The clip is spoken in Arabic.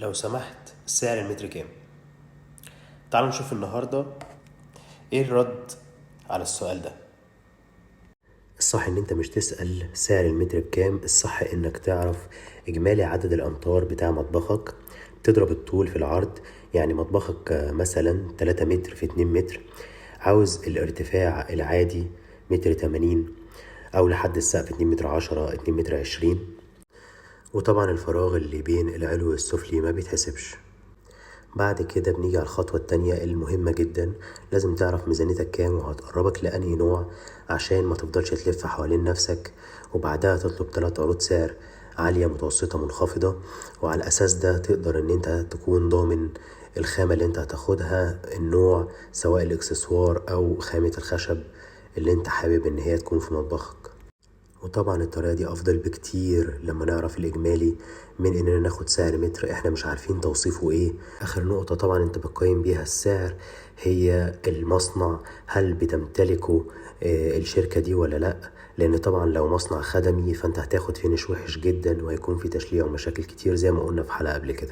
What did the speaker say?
لو سمحت، سعر المتر كام؟ تعالوا نشوف النهاردة ايه الرد على السؤال ده. الصح ان انت مش تسأل سعر المتر بكام، الصح انك تعرف اجمالي عدد الامتار بتاع مطبخك، تضرب الطول في العرض. يعني مطبخك مثلا 3 متر في 2 متر، عاوز الارتفاع العادي متر 80 او لحد السقف 2 متر 10 2 متر 20. وطبعا الفراغ اللي بين العلوي والسفلي ما بيتحسبش. بعد كده بنيجي على الخطوة التانية المهمة جدا، لازم تعرف ميزانيتك كام وهتقربك لأنهي نوع عشان ما تفضلش تلف حوالين نفسك، وبعدها تطلب 3 عروض سعر عالية متوسطة منخفضة، وعلى الأساس ده تقدر ان انت تكون ضامن الخامة اللي انت هتاخدها، النوع سواء الاكسسوار او خامة الخشب اللي انت حابب ان هي تكون في مطبخك. وطبعا الطريقة دي أفضل بكتير لما نعرف الإجمالي من إننا ناخد سعر متر إحنا مش عارفين توصيفه إيه. آخر نقطة طبعا أنت بتقيم بيها السعر هي المصنع، هل بتمتلكه الشركة دي ولا لأ؟ لأن طبعا لو مصنع خدمي فأنت هتاخد فينش وحش جدا وهيكون في تشليع ومشاكل كتير زي ما قلنا في حلقة قبل كده.